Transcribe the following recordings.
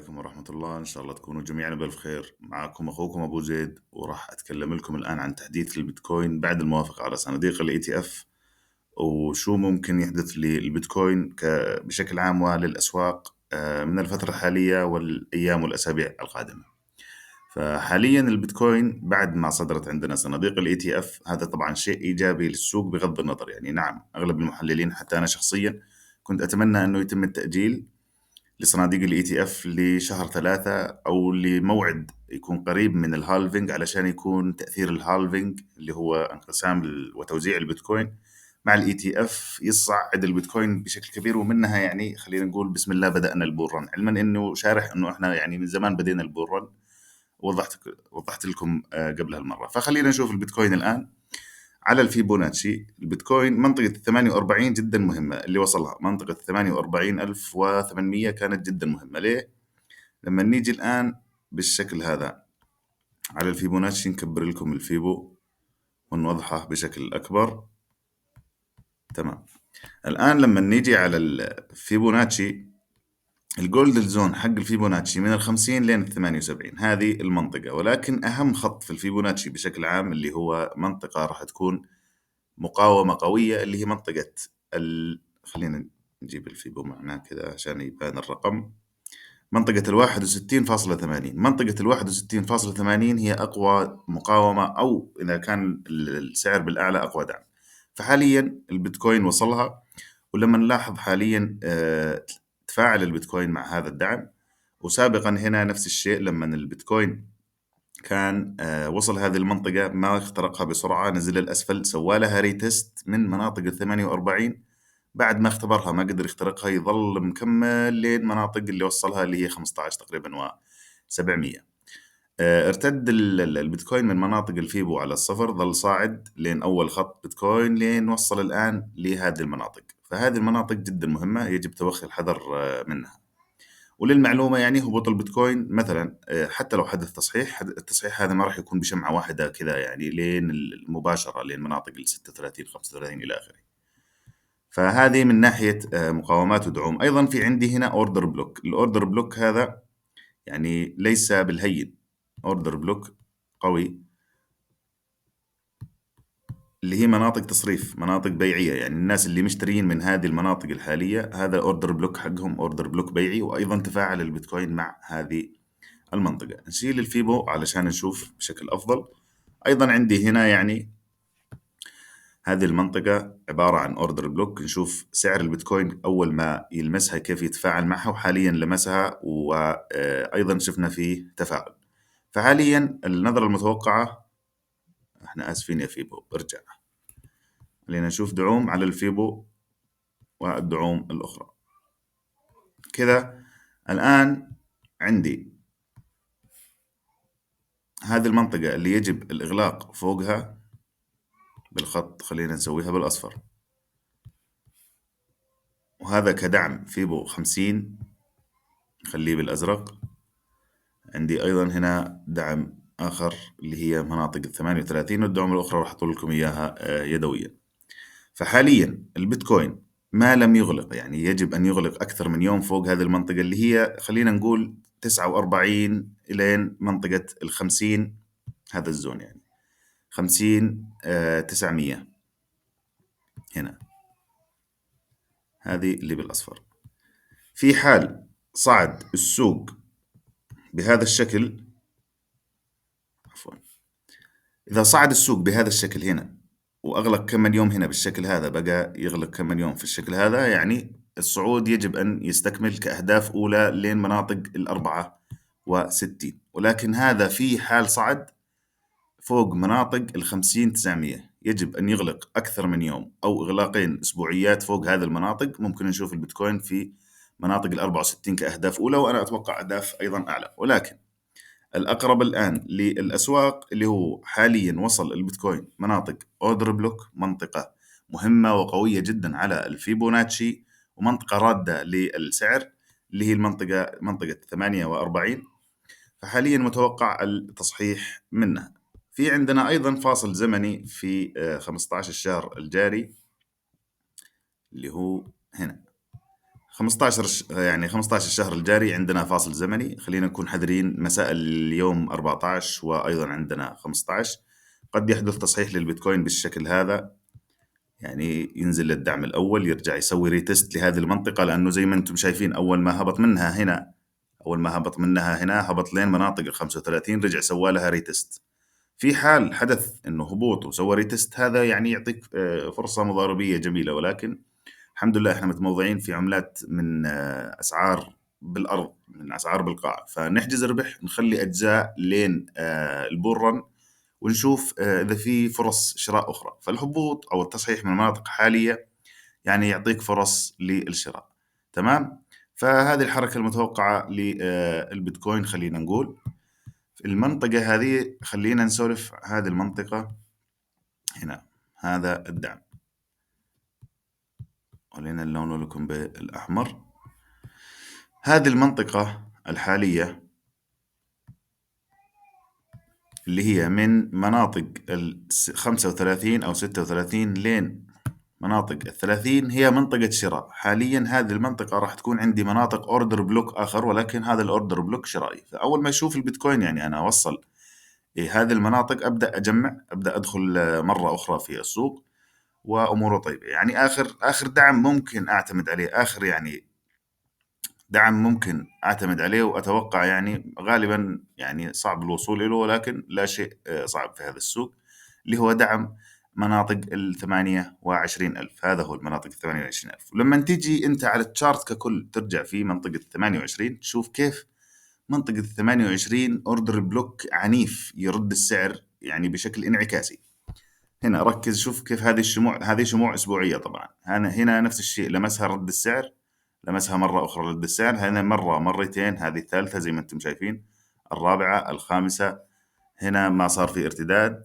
عليكم ورحمة الله، إن شاء الله تكونوا جميعا بألف خير. معكم أخوكم أبو زيد، وراح أتكلم لكم الآن عن تحديث البيتكوين بعد الموافقة على صناديق ال ETF، وشو ممكن يحدث للبيتكوين بشكل عام وللأسواق من الفترة الحالية والأيام والأسابيع القادمة. فحاليا البيتكوين بعد ما صدرت عندنا صناديق ال ETF، هذا طبعا شيء إيجابي للسوق بغض النظر. يعني نعم، أغلب المحللين حتى أنا شخصيا كنت أتمنى أنه يتم التأجيل لصناديق الاي تي اف لشهر 3 او لموعد يكون قريب من الهالفينج، علشان يكون تاثير الهالفينج اللي هو انقسام وتوزيع البيتكوين مع الاي تي اف يصعد البيتكوين بشكل كبير. ومنها يعني خلينا نقول بسم الله بدانا البول رن، علما انه شارح انه احنا يعني من زمان بدينا البول رن. وضحت لكم قبل هالمره. فخلينا نشوف البيتكوين الان على الفيبوناتشي. البيتكوين منطقة 48 جدا مهمة، اللي وصلها منطقة 48,800 كانت جدا مهمة. ليه؟ لما نيجي الآن بالشكل هذا على الفيبوناتشي، نكبر لكم الفيبو ونوضحه بشكل أكبر. تمام. الآن لما نيجي على الفيبوناتشي، الجولد زون حق الفيبوناتشي من 50 لين 78، هذه المنطقة. ولكن أهم خط في الفيبوناتشي بشكل عام اللي هو منطقة راح تكون مقاومة قوية، اللي هي منطقة خلينا نجيب الفيبو معنا كذا عشان يبان الرقم. منطقة 61.80. منطقة 61.80 هي أقوى مقاومة، أو إذا كان السعر بالأعلى أقوى دعم. فحاليا البيتكوين وصلها، ولما نلاحظ حاليا تفاعل البيتكوين مع هذا الدعم. وسابقا هنا نفس الشيء، لما البيتكوين كان وصل هذه المنطقة ما اخترقها بسرعة، نزل الأسفل، سوالها ريتست من مناطق 48. بعد ما اختبرها ما قدر يخترقها، يظل مكمل لين مناطق اللي وصلها اللي هي 15 تقريبا و700. ارتد البيتكوين من مناطق الفيبو على الصفر، ظل صاعد لين أول خط بيتكوين لين وصل الآن لهذه المناطق. فهذه المناطق جدا مهمة، يجب توخي الحذر منها. وللمعلومة يعني هبوط البيتكوين مثلا حتى لو حدث تصحيح، التصحيح هذا ما راح يكون بشمعة واحدة كذا، يعني لين المباشرة لين مناطق ال 36 35 إلى آخره. فهذه من ناحية مقاومات ودعوم. أيضا في عندي هنا أوردر بلوك. الأوردر بلوك هذا يعني ليس بالهين، أوردر بلوك قوي، اللي هي مناطق تصريف، مناطق بيعية. يعني الناس اللي مشترين من هذه المناطق الحالية، هذا أوردر بلوك حقهم أوردر بلوك بيعي. وأيضا تفاعل البيتكوين مع هذه المنطقة. نشيل الفيبو علشان نشوف بشكل أفضل. أيضا عندي هنا يعني هذه المنطقة عبارة عن أوردر بلوك. نشوف سعر البيتكوين أول ما يلمسها كيف يتفاعل معها، وحاليا لمسها وأيضا شفنا فيه تفاعل. فحاليا النظرة المتوقعة، احنا آسفين يا فيبو ارجع، خلينا نشوف دعوم على الفيبو والدعوم الأخرى كذا. الآن عندي هذه المنطقة اللي يجب الإغلاق فوقها بالخط، خلينا نسويها بالأصفر، وهذا كدعم فيبو 50 خليه بالأزرق. عندي أيضا هنا دعم آخر اللي هي مناطق 38، والدعم الأخرى راح أحط لكم إياها يدويا. فحاليا البيتكوين ما لم يغلق، يعني يجب أن يغلق أكثر من يوم فوق هذه المنطقة اللي هي خلينا نقول 49 إلين منطقة 50، هذا الزون يعني 50 900 هنا، هذه اللي بالأصفر. في حال صعد السوق بهذا الشكل، عفوا، إذا صعد السوق بهذا الشكل هنا وأغلق كم يوم هنا بالشكل هذا، بقى يغلق كم يوم في الشكل هذا، يعني الصعود يجب أن يستكمل كأهداف أولى لين مناطق 64. ولكن هذا في حال صعد فوق مناطق 50 900، يجب أن يغلق أكثر من يوم أو إغلاقين أسبوعيات فوق هذه المناطق. ممكن نشوف البيتكوين في مناطق 64 كأهداف أولى، وأنا أتوقع أهداف أيضا أعلى. ولكن الأقرب الآن للأسواق اللي هو حاليا وصل البيتكوين مناطق أوردر بلوك، منطقة مهمة وقوية جدا على الفيبوناتشي، ومنطقة رادة للسعر اللي هي منطقة 48. فحاليا متوقع التصحيح منها. في عندنا أيضا فاصل زمني في 15 الشهر الجاري اللي هو هنا يعني 15 الشهر الجاري عندنا فاصل زمني، خلينا نكون حذرين. مساء اليوم 14 وأيضا عندنا 15 قد يحدث تصحيح للبيتكوين بالشكل هذا. يعني ينزل للدعم الأول، يرجع يسوي ريتست لهذه المنطقة، لأنه زي ما أنتم شايفين أول ما هبط منها هنا، هبط لين مناطق ال 35، رجع سوى لها ريتست. في حال حدث انه هبوط وسوى ريتست، هذا يعني يعطيك فرصة مضاربية جميلة، ولكن الحمد لله احنا متموضعين في عملات من اسعار بالارض، من اسعار بالقاع، فنحجز ربح، نخلي اجزاء لين البول رن، ونشوف اذا في فرص شراء اخرى. فالهبوط او التصحيح من مناطق حالية يعني يعطيك فرص للشراء. تمام. فهذه الحركة المتوقعة للبيتكوين. خلينا نقول المنطقة هذه، خلينا نسولف هذه المنطقة هنا، هذا الدعم، خلينا نلونه لكم بالأحمر. هذه المنطقة الحالية اللي هي من مناطق 35 أو 36 لين مناطق 30 هي منطقة شراء. حاليا هذه المنطقة راح تكون عندي مناطق اوردر بلوك آخر، ولكن هذا الاوردر بلوك شرائي. فأول ما يشوف البيتكوين يعني أنا أوصل هذه المناطق، أبدأ أجمع، أبدأ أدخل مرة أخرى في السوق، وأموره طيبة. يعني آخر دعم ممكن أعتمد عليه، آخر يعني دعم ممكن أعتمد عليه وأتوقع يعني غالبا يعني صعب الوصول له، ولكن لا شيء صعب في هذا السوق، اللي هو دعم مناطق 28,000. هذا هو المناطق 28,000. ولما تيجي أنت على التشارت ككل ترجع في منطقة 28، تشوف كيف منطقة 28 أوردر بلوك عنيف يرد السعر يعني بشكل انعكاسي. هنا ركز، شوف كيف هذه شموع أسبوعية طبعا. هنا نفس الشيء، لمسها رد السعر، لمسها مرة أخرى رد السعر، هنا مرة مرتين، هذه الثالثة زي ما أنتم شايفين، الرابعة، الخامسة، هنا ما صار في ارتداد.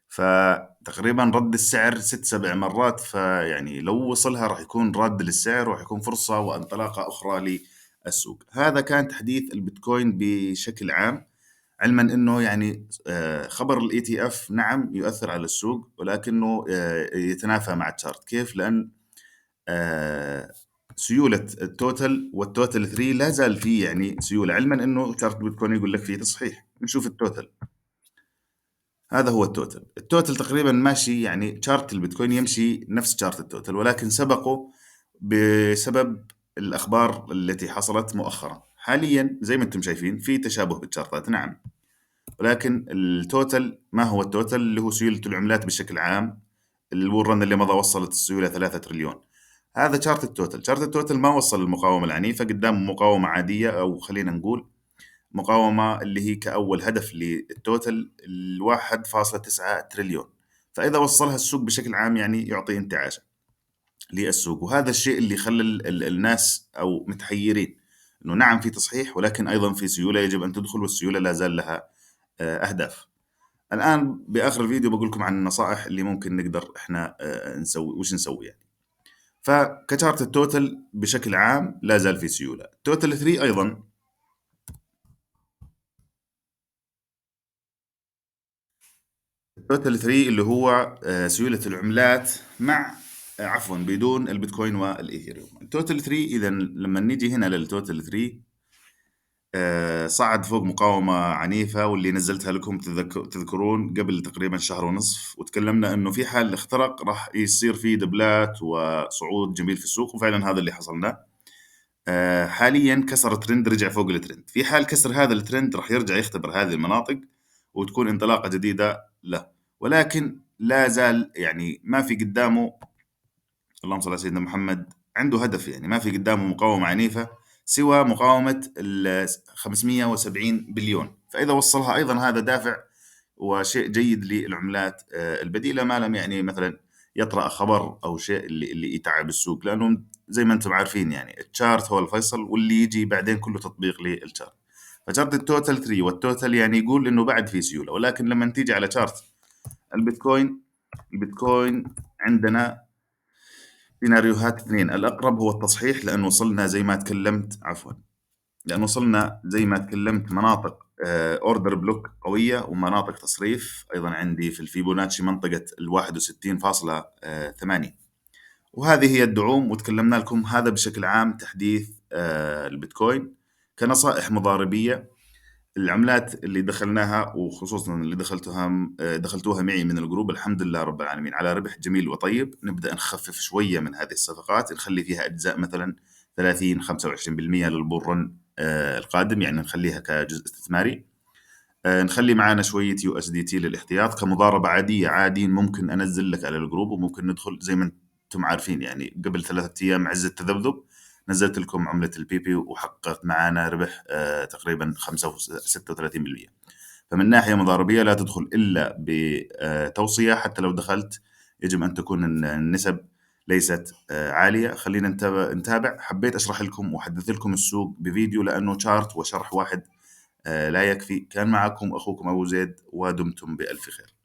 فتقريبا رد السعر 6 7 مرات، فيعني لو وصلها راح يكون راد للسعر، وراح يكون فرصة وانطلاقة أخرى للسوق. هذا كان تحديث البيتكوين بشكل عام، علما انه يعني خبر الاي تي اف نعم يؤثر على السوق، ولكنه يتنافى مع التشارت. كيف؟ لان سيوله التوتال والتوتال 3 لا زال فيه يعني سيوله، علما انه تشارت بيتكوين يقول لك فيه تصحيح. نشوف التوتال، هذا هو التوتال تقريبا ماشي، يعني تشارت البيتكوين يمشي نفس تشارت التوتال، ولكن سبقه بسبب الاخبار التي حصلت مؤخرا. حاليا زي ما انتم شايفين في تشابه بالتشارتات نعم، ولكن التوتال، ما هو التوتال؟ اللي هو سيولة العملات بشكل عام. الورن اللي مضى وصلت السيولة 3 تريليون. هذا شارت التوتال. شارت التوتال ما وصل المقاومة العنيفة، قدام مقاومة عادية، أو خلينا نقول مقاومة اللي هي كأول هدف للتوتال 1.9 تريليون. فإذا وصلها السوق بشكل عام يعني يعطي انتعاشة للسوق، وهذا الشيء اللي خلى الناس أو متحيرين، إنه نعم في تصحيح، ولكن أيضا في سيولة يجب أن تدخل، والسيولة لا زال لها أهداف. الآن بآخر الفيديو بقول لكم عن النصائح اللي ممكن نقدر إحنا نسوي، وش نسوي يعني. فكشارت التوتال بشكل عام لا زال في سيولة. التوتال 3 أيضا، التوتال 3 اللي هو سيولة العملات مع عفوا بدون البيتكوين والإيثيريوم. التوتال 3 إذا لما نيجي هنا للتوتال 3 صعد فوق مقاومة عنيفة، واللي نزلتها لكم تذكرون قبل تقريبا شهر ونصف، وتكلمنا انه في حال اخترق راح يصير في دبلات وصعود جميل في السوق، وفعلا هذا اللي حصلنا. حاليا كسر ترند، رجع فوق الترند. في حال كسر هذا الترند راح يرجع يختبر هذه المناطق، وتكون انطلاقة جديدة له، ولكن لا زال يعني ما في قدامه، اللهم صل على سيدنا محمد، عنده هدف. يعني ما في قدامه مقاومة عنيفة سوى مقاومة 570 بليون. فإذا وصلها أيضا هذا دافع وشيء جيد للعملات البديلة، ما لم يعني مثلا يطرأ خبر أو شيء اللي يتعب السوق، لأنه زي ما أنتم عارفين يعني التشارت هو الفيصل، واللي يجي بعدين كله تطبيق للتشارت. فشارت التوتال 3 والتوتال يعني يقول إنه بعد في سيولة، ولكن لما تيجي على شارت البيتكوين، البيتكوين عندنا سيناريوهات اثنين. الأقرب هو التصحيح، لأنه وصلنا زي ما تكلمت، عفوا، لأنه وصلنا زي ما تكلمت مناطق اوردر بلوك قوية، ومناطق تصريف. أيضا عندي في الفيبوناتشي منطقة 61.8. وهذه هي الدعوم، وتكلمنا لكم هذا بشكل عام تحديث البيتكوين كنصائح مضاربية. العملات اللي دخلناها وخصوصا اللي دخلتوها معي من الجروب، الحمد لله رب العالمين على ربح جميل وطيب. نبدأ نخفف شوية من هذه الصفقات، نخلي فيها أجزاء مثلا 30 25% للبورن القادم، يعني نخليها كجزء استثماري. نخلي معانا شوية يو اس دي تي للاحتياط كمضاربة عادية. عادي ممكن أنزل لك على الجروب، وممكن ندخل زي ما أنتم عارفين. يعني قبل 3 أيام عز التذبذب نزلت لكم عملة البي بي وحققت معانا ربح تقريبا 36%. فمن ناحية مضاربية لا تدخل إلا بتوصية. حتى لو دخلت يجب أن تكون النسب ليست عالية. خلينا نتابع. حبيت أشرح لكم وأحدث لكم السوق بفيديو، لأنه شارت وشرح واحد لا يكفي. كان معكم أخوكم أبو زيد، ودمتم بألف خير.